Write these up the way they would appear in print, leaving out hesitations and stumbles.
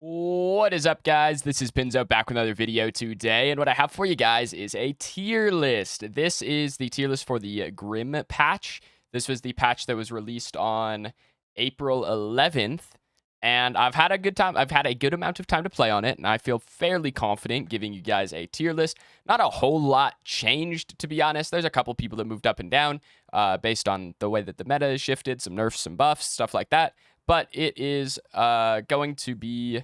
What is up, guys? This is Pinzo back with another video today, and what I have for you guys is a tier list. This is the tier list for the GRIM patch. This was the patch that was released on April 11th, and I've had a good time. I've had a good amount of time to play on it, and I feel fairly confident giving you guys a tier list. Not a whole lot changed, to be honest. There's a couple people that moved up and down based on the way that the meta has shifted, some nerfs, some buffs, stuff like that. But it is going to be,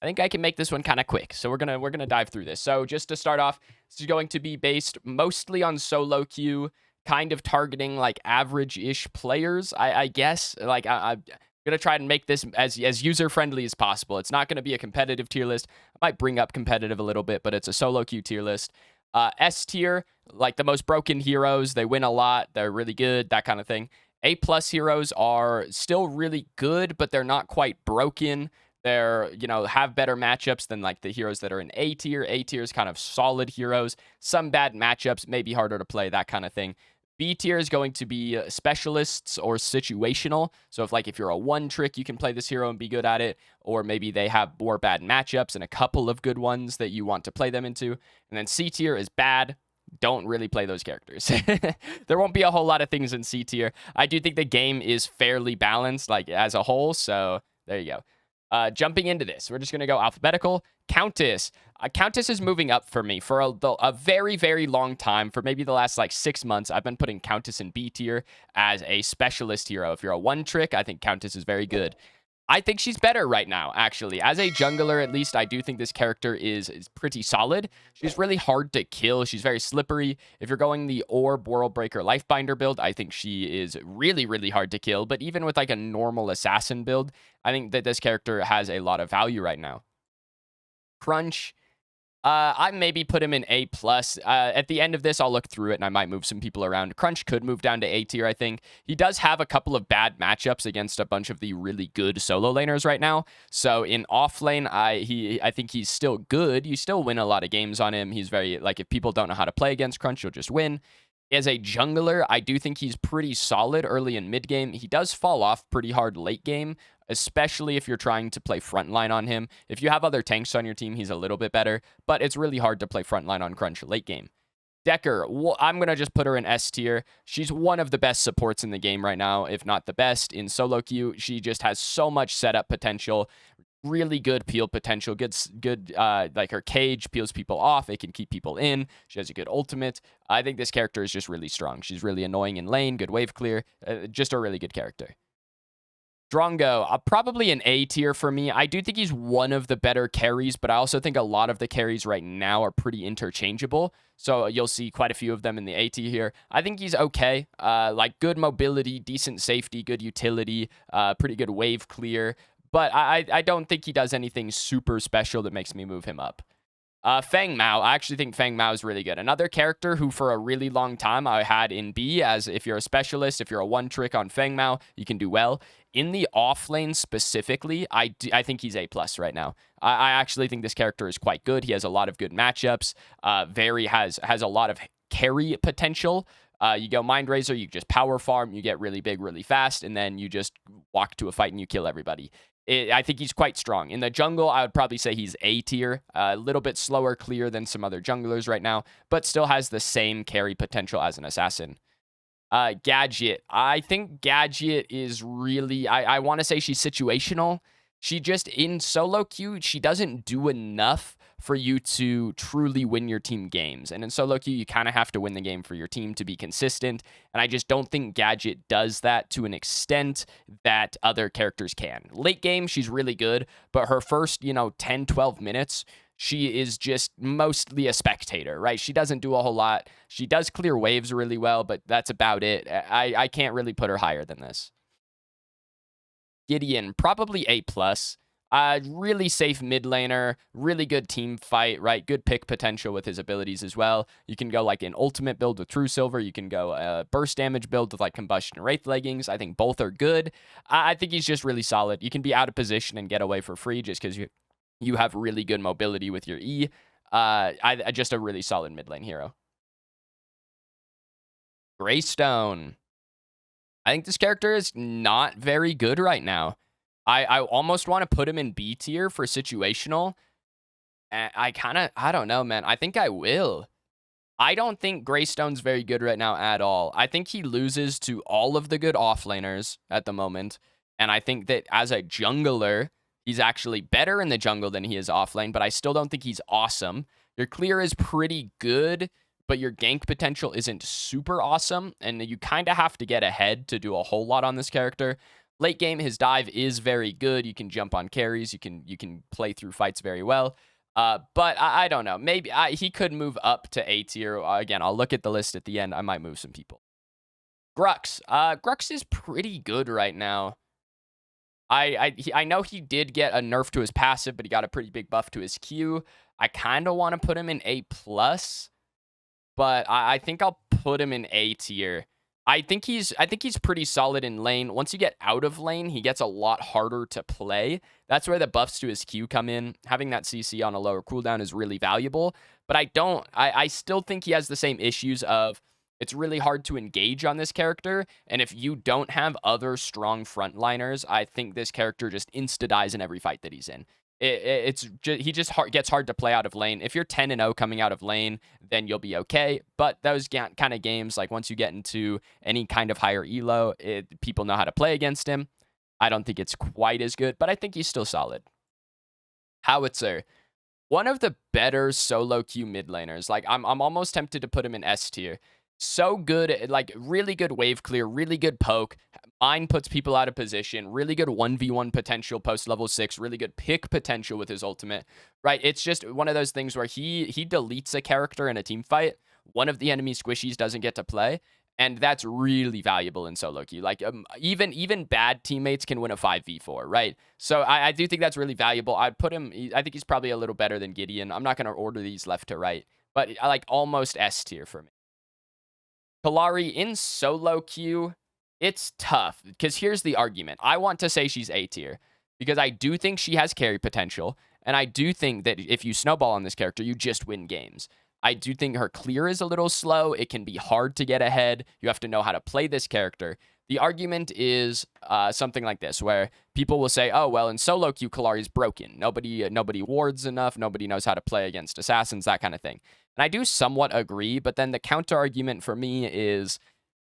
I think I can make this one kind of quick. So we're gonna dive through this. So just to start off, this is going to be based mostly on solo queue, kind of targeting like average-ish players, I guess. Like I'm gonna try and make this as user-friendly as possible. It's not gonna be a competitive tier list. I might bring up competitive a little bit, but it's a solo queue tier list. S tier, like the most broken heroes. They win a lot. They're really good, that kind of thing. A+ heroes are still really good, but they're not quite broken. They're, have better matchups than like the heroes that are in A tier. A tier is kind of solid heroes. Some bad matchups, maybe harder to play, that kind of thing. B tier is going to be specialists or situational. So if you're a one trick, you can play this hero and be good at it. Or maybe they have more bad matchups and a couple of good ones that you want to play them into. And then C tier is bad. Don't really play those characters. There won't be a whole lot of things in C tier. I do think the game is fairly balanced, like as a whole. So there you go. Jumping into this, we're just going to go alphabetical. Countess. Countess is moving up for me for a very, very long time. For maybe the last like 6 months, I've been putting Countess in B tier as a specialist hero. If you're a one trick, I think Countess is very good. I think she's better right now, actually. As a jungler, at least, I do think this character is pretty solid. She's really hard to kill. She's very slippery. If you're going the Orb, World Breaker, Lifebinder build, I think she is really, really hard to kill. But even with like a normal assassin build, I think that this character has a lot of value right now. Crunch. I maybe put him in A+. At the end of this, I'll look through it, and I might move some people around. Crunch could move down to A tier, I think. He does have a couple of bad matchups against a bunch of the really good solo laners right now. So in offlane, I think he's still good. You still win a lot of games on him. He's very, like, if people don't know how to play against Crunch, you'll just win. As a jungler, I do think he's pretty solid early and mid game. He does fall off pretty hard late game, especially if you're trying to play frontline on him. If you have other tanks on your team, he's a little bit better, but it's really hard to play frontline on Crunch late game. Decker, I'm going to just put her in S tier. She's one of the best supports in the game right now, if not the best in solo queue. She just has so much setup potential, really good peel potential, good like her cage peels people off. It can keep people in. She has a good ultimate. I think this character is just really strong. She's really annoying in lane, good wave clear, just a really good character. Drongo, probably an A tier for me. I do think he's one of the better carries, but I also think a lot of the carries right now are pretty interchangeable. So you'll see quite a few of them in the A tier here. I think he's okay. Like good mobility, decent safety, good utility, pretty good wave clear. But I don't think he does anything super special that makes me move him up. Feng Mao. I actually think Feng Mao is really good. Another character who for a really long time I had in B, as if you're a specialist, if you're a one trick on Feng Mao, you can do well. In the off lane specifically, I think he's A+ right now. I actually think this character is quite good. He has a lot of good matchups. Has a lot of carry potential. You go Mind Razor, you just power farm, you get really big really fast, and then you just walk to a fight and you kill everybody. I think he's quite strong. In the jungle, I would probably say he's A tier, a little bit slower clear than some other junglers right now, but still has the same carry potential as an assassin. Gadget. I think Gadget is really, I want to say she's situational. She just, in solo queue, she doesn't do enough for you to truly win your team games. And in solo queue, you kind of have to win the game for your team to be consistent. And I just don't think Gadget does that to an extent that other characters can. Late game, she's really good, but her first, 10, 12 minutes, she is just mostly a spectator, right? She doesn't do a whole lot. She does clear waves really well, but that's about it. I can't really put her higher than this. Gideon, probably A+. Really safe mid laner, really good team fight, right? Good pick potential with his abilities as well. You can go like an ultimate build with True Silver. You can go a burst damage build with like Combustion Wraith leggings. I think both are good. I think he's just really solid. You can be out of position and get away for free just because you have really good mobility with your E. Just a really solid mid lane hero. Greystone. I think this character is not very good right now. I almost want to put him in B tier for situational. And I don't know, man. I think I will. I don't think Greystone's very good right now at all. I think he loses to all of the good offlaners at the moment. And I think that as a jungler, he's actually better in the jungle than he is offlane, but I still don't think he's awesome. Your clear is pretty good, but your gank potential isn't super awesome, and you kind of have to get ahead to do a whole lot on this character. Late game, his dive is very good. You can jump on carries. You can play through fights very well. But I don't know. Maybe he could move up to A tier. Again, I'll look at the list at the end. I might move some people. GRIM.EXE. GRIM.EXE is pretty good right now. I know he did get a nerf to his passive, but he got a pretty big buff to his Q. I kind of want to put him in A+, but I think I'll put him in A tier. I think he's pretty solid in lane. Once you get out of lane, he gets a lot harder to play. That's where the buffs to his Q come in. Having that CC on a lower cooldown is really valuable. But I still think he has the same issues of it's really hard to engage on this character. And if you don't have other strong frontliners, I think this character just insta-dies in every fight that he's in. He just gets hard to play out of lane. If you're 10-0 coming out of lane, then you'll be okay. But those kind of games, like once you get into any kind of higher elo, people know how to play against him. I don't think it's quite as good, but I think he's still solid. Howitzer, one of the better solo queue mid laners. Like I'm almost tempted to put him in S tier. So good, like really good wave clear, really good poke. Mine puts people out of position. Really good 1v1 potential post level 6. Really good pick potential with his ultimate. Right? It's just one of those things where he deletes a character in a team fight. One of the enemy squishies doesn't get to play, and that's really valuable in solo queue. Like even bad teammates can win a 5v4, right? So I do think that's really valuable. I'd put him. I think he's probably a little better than Gideon. I'm not going to order these left to right, but I like almost S tier for me. Kallari in solo queue, it's tough because here's the argument. I want to say she's A tier because I do think she has carry potential, and I do think that if you snowball on this character, you just win games. I do think her clear is a little slow. It can be hard to get ahead. You have to know how to play this character. The argument is something like this, where people will say, oh, well, in solo queue, Kallari's broken. Nobody wards enough. Nobody knows how to play against assassins, that kind of thing. And I do somewhat agree, but then the counter argument for me is,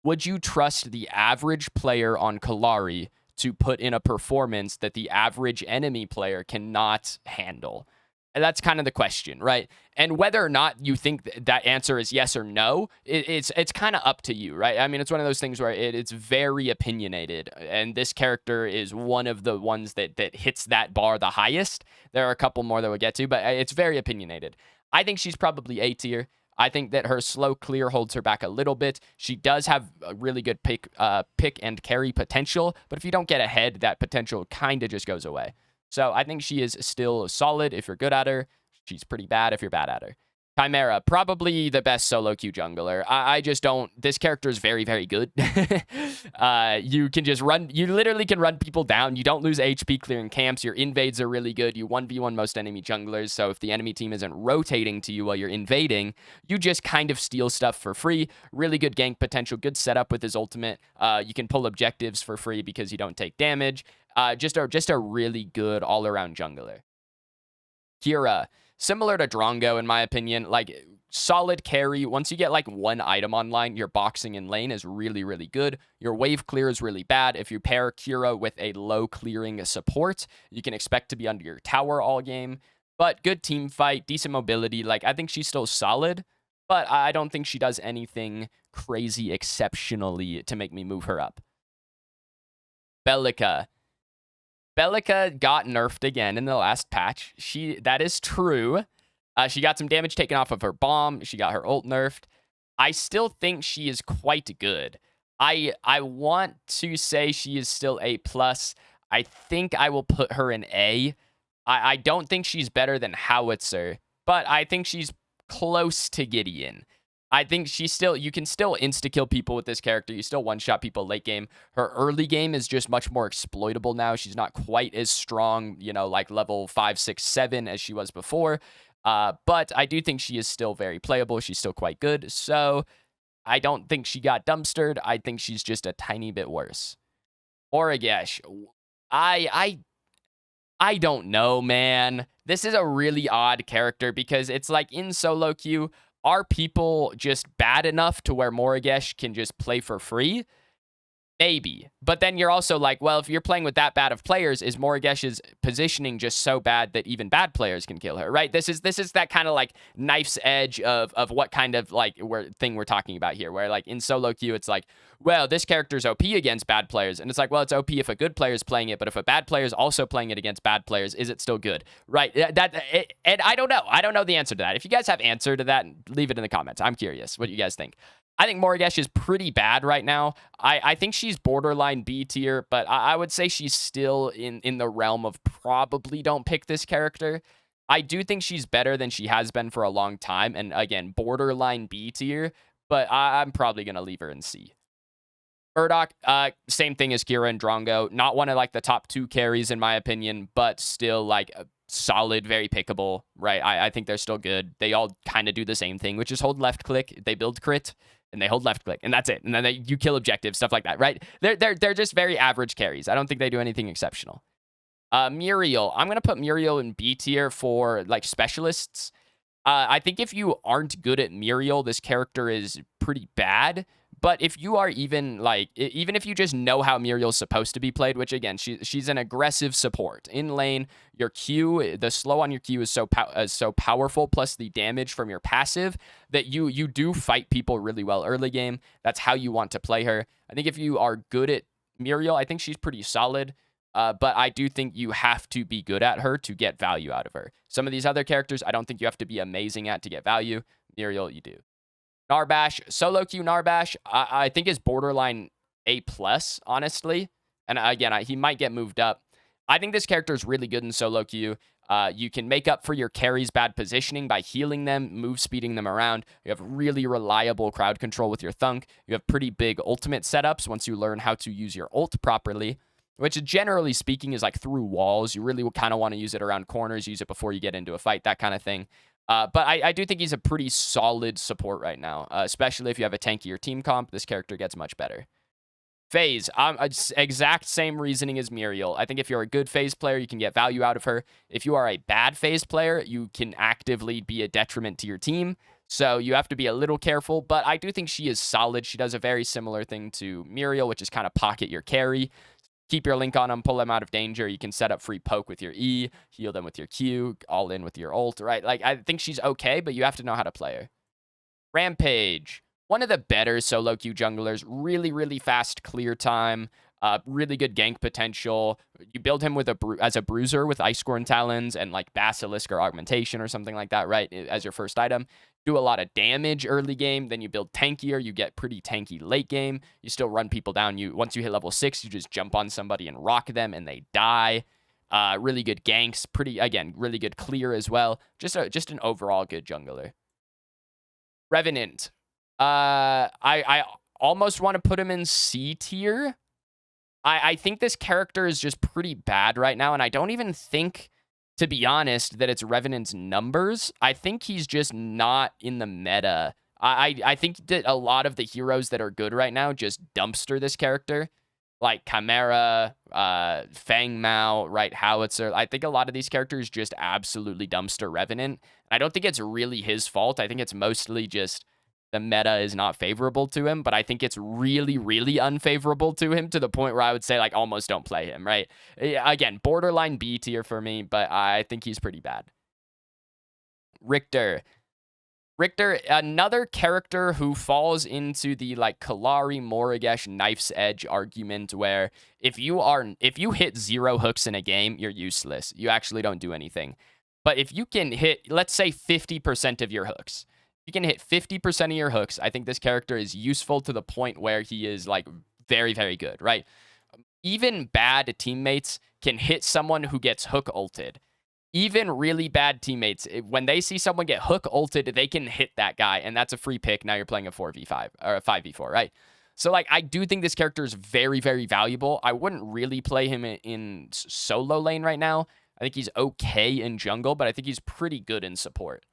would you trust the average player on Kallari to put in a performance that the average enemy player cannot handle? And that's kind of the question, right? And whether or not you think that answer is yes or no, it's kind of up to you, right? I mean, it's one of those things where it's very opinionated, and this character is one of the ones that hits that bar the highest. There are a couple more that we'll get to, but it's very opinionated. I think she's probably A tier. I think that her slow clear holds her back a little bit. She does have a really good pick and carry potential, but if you don't get ahead, that potential kind of just goes away. So I think she is still solid if you're good at her. She's pretty bad if you're bad at her. Chimera, probably the best solo queue jungler. I just don't... This character is very, very good. You can just run... You literally can run people down. You don't lose HP clearing camps. Your invades are really good. You 1v1 most enemy junglers. So if the enemy team isn't rotating to you while you're invading, you just kind of steal stuff for free. Really good gank potential. Good setup with his ultimate. You can pull objectives for free because you don't take damage. Just a really good all-around jungler. Kira, similar to Drongo, in my opinion, like solid carry. Once you get like one item online, your boxing in lane is really, really good. Your wave clear is really bad. If you pair Kira with a low clearing support, you can expect to be under your tower all game. But good team fight, decent mobility. Like, I think she's still solid, but I don't think she does anything crazy exceptionally to make me move her up. Belica got nerfed again in the last patch. That is true. She got some damage taken off of her bomb. She got her ult nerfed. I still think she is quite good. I want to say she is still A+. I think I will put her in A. I don't think she's better than Howitzer, but I think she's close to Gideon. I think you can still insta-kill people with this character. You still one-shot people late game. Her early game is just much more exploitable now. She's not quite as strong, like level 5, 6, 7 as she was before. But I do think she is still very playable. She's still quite good. So I don't think she got dumpstered. I think she's just a tiny bit worse. Origesh. I don't know, man. This is a really odd character because it's like in solo queue, are people just bad enough to where Morigesh can just play for free? Maybe. But then you're also like, well, if you're playing with that bad of players, is Morigesh's positioning just so bad that even bad players can kill her, right? This is that kind of like knife's edge of what kind of like thing we're talking about here, where like in solo queue, it's like, well, this character's OP against bad players. And it's like, well, it's OP if a good player is playing it, but if a bad player is also playing it against bad players, is it still good? Right. And I don't know. I don't know the answer to that. If you guys have answer to that, leave it in the comments. I'm curious what you guys think. I think Morigesh is pretty bad right now. I think she's borderline B tier, but I would say she's still in the realm of probably don't pick this character. I do think she's better than she has been for a long time. And again, borderline B tier, but I'm probably going to leave her in C. Murdoch, same thing as Kira and Drongo. Not one of like the top 2 carries in my opinion, but still like solid, very pickable, right? I think they're still good. They all kind of do the same thing, which is hold left click. They build crit and they hold left click, and that's it. And then you kill objectives, stuff like that, right? They're just very average carries. I don't think they do anything exceptional. Muriel, I'm gonna put Muriel in B tier for like specialists. I think if you aren't good at Muriel, this character is pretty bad. But if you are even if you just know how Muriel's supposed to be played, which again, she's an aggressive support in lane. Your Q, the slow on your Q is so powerful, plus the damage from your passive that you do fight people really well early game. That's how you want to play her. I think if you are good at Muriel, I think she's pretty solid. But I do think you have to be good at her to get value out of her. Some of these other characters, I don't think you have to be amazing at to get value. Muriel, you do. Narbash, solo queue Narbash, I think is borderline A+, honestly. And again, he might get moved up. I think this character is really good in solo queue. You can make up for your carry's bad positioning by healing them, move speeding them around. You have really reliable crowd control with your Thunk. You have pretty big ultimate setups once you learn how to use your ult properly, which generally speaking is like through walls. You really kind of want to use it around corners, use it before you get into a fight, that kind of thing. But I do think he's a pretty solid support right now, especially if you have a tankier team comp. This character gets much better. Phase, exact same reasoning as Muriel. I think if you're a good phase player, you can get value out of her. If you are a bad phase player, you can actively be a detriment to your team. So you have to be a little careful, but I do think she is solid. She does a very similar thing to Muriel, which is kind of pocket your carry. Keep your link on them, pull them out of danger. You can set up free poke with your E, heal them with your Q, all in with your ult, right? Like, I think she's okay, but you have to know how to play her. Rampage, one of the better solo queue junglers. Really, really fast clear time. Really good gank potential. You build him with as a bruiser with Icecorn Talons and like Basilisk or Augmentation or something like that, right? As your first item. Do a lot of damage early game, then you build tankier, you get pretty tanky late game. You still run people down. Once you hit level 6, you just jump on somebody and rock them and they die. Really good ganks, really good clear as well. Just an overall good jungler. Revenant. I almost want to put him in C tier. I think this character is just pretty bad right now, and I don't even think, to be honest, that it's Revenant's numbers. I think he's just not in the meta. I think that a lot of the heroes that are good right now just dumpster this character. Like Chimera, Fang Mao, right, Howitzer. I think a lot of these characters just absolutely dumpster Revenant. I don't think it's really his fault. I think it's mostly just the meta is not favorable to him, but I think it's really, really unfavorable to him to the point where I would say, like, almost don't play him, right? Again, borderline B tier for me, but I think he's pretty bad. Richter, another character who falls into the, like, Kalari, Morigesh, Knife's Edge argument where if you hit 0 hooks in a game, you're useless. You actually don't do anything. But if you can hit, let's say, 50% of your hooks, you can hit 50% of your hooks. I think this character is useful to the point where he is like very, very good, right? Even bad teammates can hit someone who gets hook ulted. Even really bad teammates, when they see someone get hook ulted, they can hit that guy, and that's a free pick. Now you're playing a 4v5 or a 5v4, right? So, like, I do think this character is very, very valuable. I wouldn't really play him in solo lane right now. I think he's okay in jungle, but I think he's pretty good in support.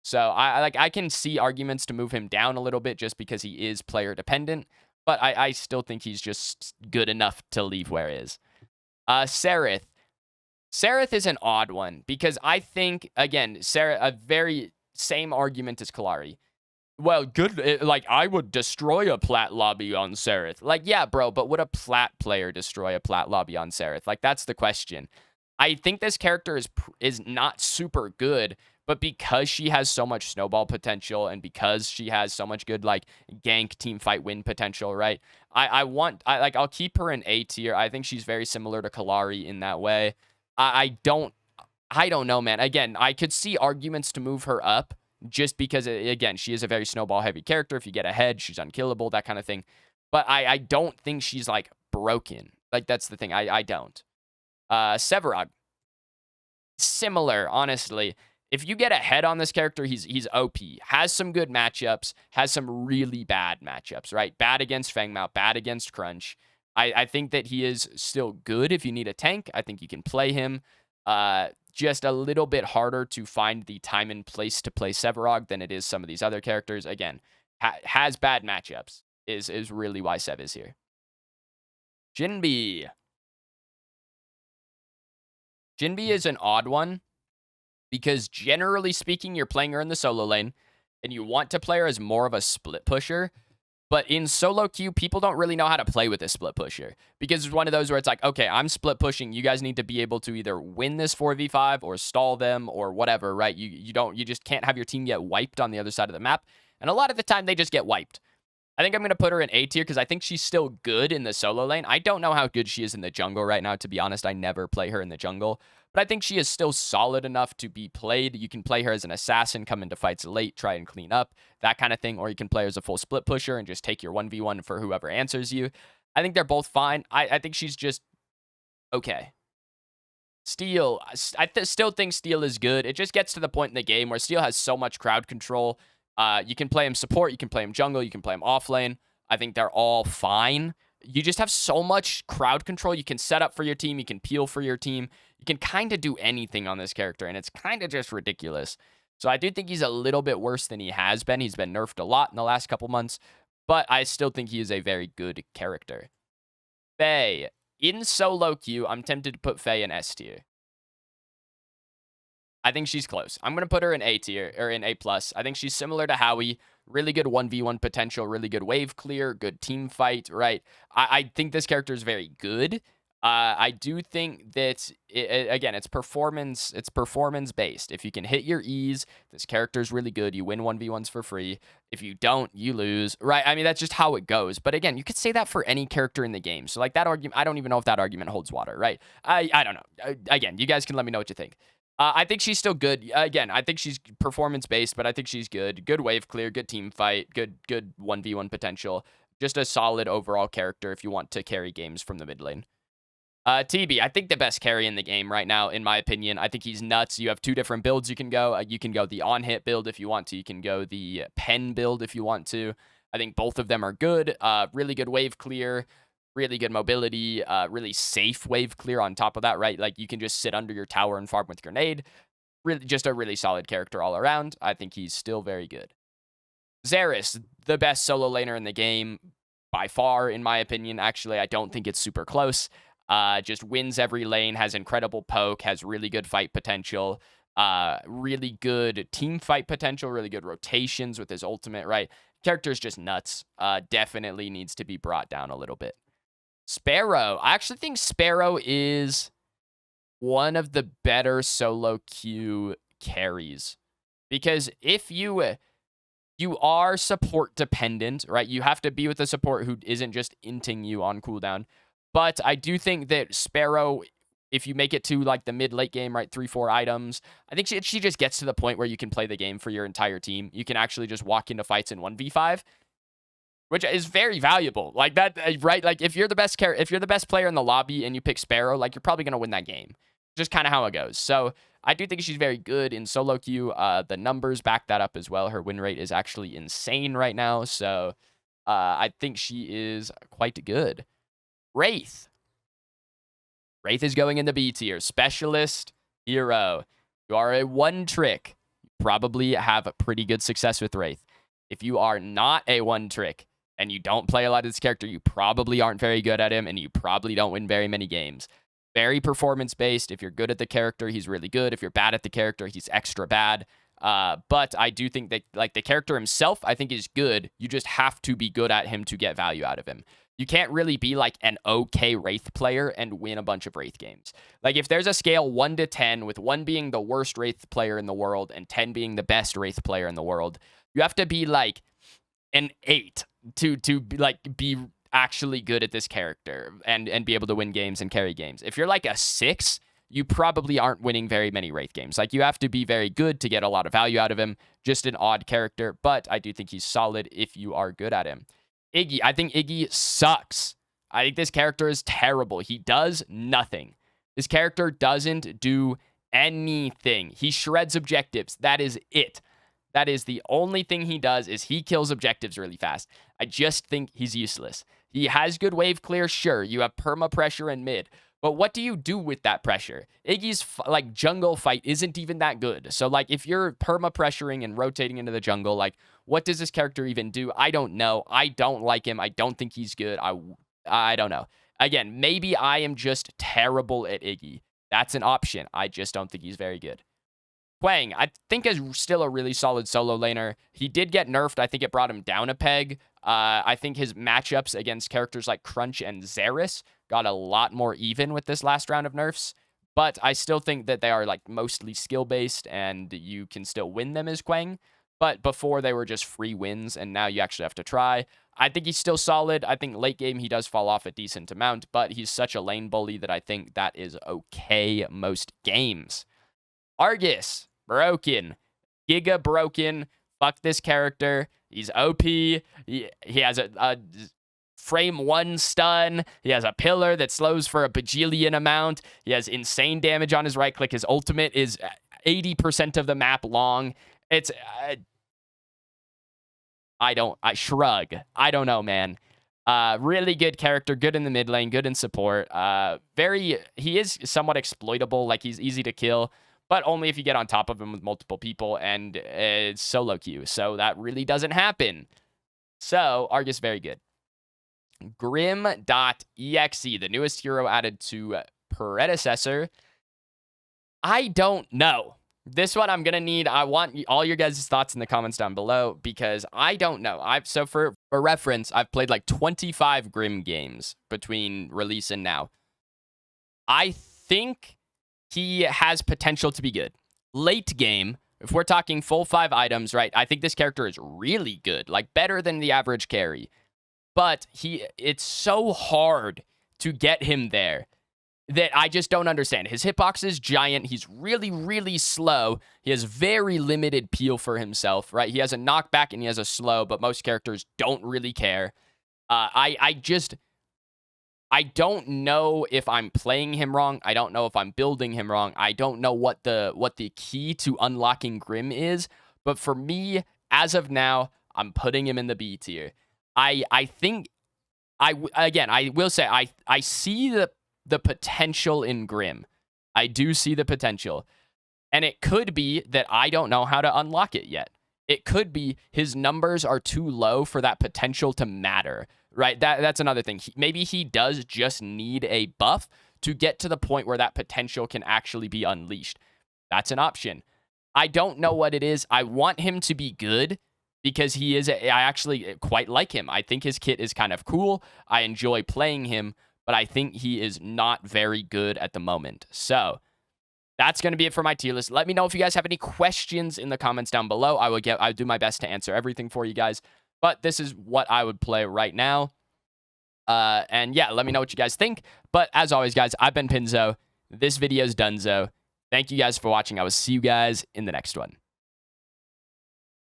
So I can see arguments to move him down a little bit just because he is player dependent, but I still think he's just good enough to leave where he is. Sereth. Sereth is an odd one because I think, again, Sereth, a very same argument as Kalari. Well, good. Like, I would destroy a plat lobby on Sereth. Like, yeah, bro, but would a plat player destroy a plat lobby on Sereth? Like, that's the question. I think this character is not super good, but because she has so much snowball potential and because she has so much good, like, gank team fight win potential, right? I'll keep her in A tier. I think she's very similar to Kalari in that way. I don't know, man. Again, I could see arguments to move her up just because, again, she is a very snowball heavy character. If you get ahead, she's unkillable, that kind of thing. But I don't think she's, like, broken. Like, that's the thing. I don't. Severog. Similar, honestly. If you get ahead on this character, he's OP. Has some good matchups, has some really bad matchups, right? Bad against Fangmao, bad against Crunch. I think that he is still good if you need a tank. I think you can play him. Just a little bit harder to find the time and place to play Severog than it is some of these other characters. Again, has bad matchups is really why Sev is here. Jinbi. Jinbi is an odd one because generally speaking, you're playing her in the solo lane and you want to play her as more of a split pusher. But in solo queue, people don't really know how to play with a split pusher because it's one of those where it's like, okay, I'm split pushing. You guys need to be able to either win this 4v5 or stall them or whatever, right? You just can't have your team get wiped on the other side of the map. And a lot of the time they just get wiped. I think I'm going to put her in A tier because I think she's still good in the solo lane. I don't know how good she is in the jungle right now. To be honest, I never play her in the jungle. But I think she is still solid enough to be played. You can play her as an assassin, come into fights late, try and clean up, that kind of thing. Or you can play her as a full split pusher and just take your 1v1 for whoever answers you. I think they're both fine. I think she's just okay. Steel, still think Steel is good. It just gets to the point in the game where Steel has so much crowd control. You can play him support, you can play him jungle, you can play him off lane. I think they're all fine. You just have so much crowd control. You can set up for your team, you can peel for your team. You can kind of do anything on this character, and it's kind of just ridiculous. So I do think he's a little bit worse than he has been. He's been nerfed a lot in the last couple months, but I still think he is a very good character. Faye. In solo queue, I'm tempted to put Faye in S tier. I think she's close. I'm going to put her in A tier, or in A+. I think she's similar to Howie. Really good 1v1 potential, really good wave clear, good team fight, right? I think this character is very good. I do think that, again, it's performance based. If you can hit your E's, this character is really good. You win 1v1s for free. If you don't, you lose, right? I mean, that's just how it goes. But again, you could say that for any character in the game. So like that argument, I don't even know if that argument holds water, right? I don't know. Again, you guys can let me know what you think. I think she's still good. Again, I think she's performance-based, but I think she's good. Good wave clear, good team fight, good 1v1 potential. Just a solid overall character if you want to carry games from the mid lane. TB, I think the best carry in the game right now, in my opinion. I think he's nuts. You have two different builds you can go. You can go the on-hit build if you want to. You can go the pen build if you want to. I think both of them are good. Really good wave clear. Really good mobility, really safe wave clear on top of that, right? Like, you can just sit under your tower and farm with grenade. Really, just a really solid character all around. I think he's still very good. Xeris, the best solo laner in the game, by far, in my opinion. Actually, I don't think it's super close. Just wins every lane, has incredible poke, has really good fight potential, really good team fight potential, really good rotations with his ultimate, right? Character's just nuts. Definitely needs to be brought down a little bit. Sparrow. I actually think Sparrow is one of the better solo queue carries. Because if you are support dependent, right? You have to be with a support who isn't just inting you on cooldown. But I do think that Sparrow, if you make it to like the mid-late game, right, 3-4 items, I think she just gets to the point where you can play the game for your entire team. You can actually just walk into fights in 1v5. Which is very valuable. Like that, right? Like if you're the best player in the lobby and you pick Sparrow, like you're probably gonna win that game. Just kind of how it goes. So I do think she's very good in solo queue. The numbers back that up as well. Her win rate is actually insane right now. So I think she is quite good. Wraith. Wraith is going in the B tier. Specialist hero. You are a one trick. You probably have a pretty good success with Wraith. If you are not a one trick, and you don't play a lot of this character, you probably aren't very good at him, and you probably don't win very many games. very performance-based. If you're good at the character, he's really good. If you're bad at the character, he's extra bad. But I do think that, like, the character himself, I think, is good. You just have to be good at him to get value out of him. You can't really be, like, an okay Wraith player and win a bunch of Wraith games. Like, if there's a scale 1 to 10, with 1 being the worst Wraith player in the world and 10 being the best Wraith player in the world, you have to be, like, an 8 to be actually good at this character and be able to win games and carry games. If you're, like, a 6, you probably aren't winning very many Wraith games. Like, you have to be very good to get a lot of value out of him. Just an odd character, but I do think he's solid if you are good at him. Iggy, I think Iggy sucks. I think this character is terrible. He does nothing. This character doesn't do anything. He shreds objectives. That is it. That is the only thing he does, is he kills objectives really fast. I just think he's useless. He has good wave clear, sure. You have perma pressure in mid. But what do you do with that pressure? Iggy's, like, jungle fight isn't even that good. So, like, if you're perma-pressuring and rotating into the jungle, like, what does this character even do? I don't know. I don't like him. I don't think he's good. I don't know. Again, maybe I am just terrible at Iggy. That's an option. I just don't think he's very good. Hwang, I think, is still a really solid solo laner. He did get nerfed. I think it brought him down a peg. I think his matchups against characters like Crunch and Xeris got a lot more even with this last round of nerfs. But I still think that they are, like, mostly skill-based, and you can still win them as Hwang. But before, they were just free wins, and now you actually have to try. I think he's still solid. I think late game he does fall off a decent amount, but he's such a lane bully that I think that is okay most games. Argus, broken. Giga broken. Fuck this character. He's OP. He has a frame 1 stun. He has a pillar that slows for a bajillion amount. He has insane damage on his right click. His ultimate is 80% of the map long. It's... I shrug. I don't know, man. Really good character, good in the mid lane, good in support. He is somewhat exploitable, like, he's easy to kill, but only if you get on top of him with multiple people, and it's solo queue, so that really doesn't happen. So, Argus, very good. GRIM.EXE, the newest hero added to Predecessor. I don't know. This one I'm going to need, I want all your guys' thoughts in the comments down below, because I don't know. So for reference, I've played like 25 GRIM games between release and now. I think he has potential to be good. Late game, if we're talking full 5 items, right, I think this character is really good, like better than the average carry. But it's so hard to get him there that I just don't understand. His hitbox is giant. He's really, really slow. He has very limited peel for himself, right? He has a knockback and he has a slow, but most characters don't really care. I don't know if I'm playing him wrong. I don't know if I'm building him wrong. I don't know what the key to unlocking GRIM is. But for me, as of now, I'm putting him in the B tier. I think, I will say, I see the potential in GRIM. I do see the potential. And it could be that I don't know how to unlock it yet. It could be his numbers are too low for that potential to matter, right? That's another thing. Maybe he does just need a buff to get to the point where that potential can actually be unleashed. That's an option. I don't know what it is. I want him to be good, because I actually quite like him. I think his kit is kind of cool. I enjoy playing him, but I think he is not very good at the moment. So that's going to be it for my tier list. Let me know if you guys have any questions in the comments down below. I'll do my best to answer everything for you guys. But this is what I would play right now. And yeah, let me know what you guys think. But as always, guys, I've been Pinzo. This video's donezo. Thank you guys for watching. I will see you guys in the next one.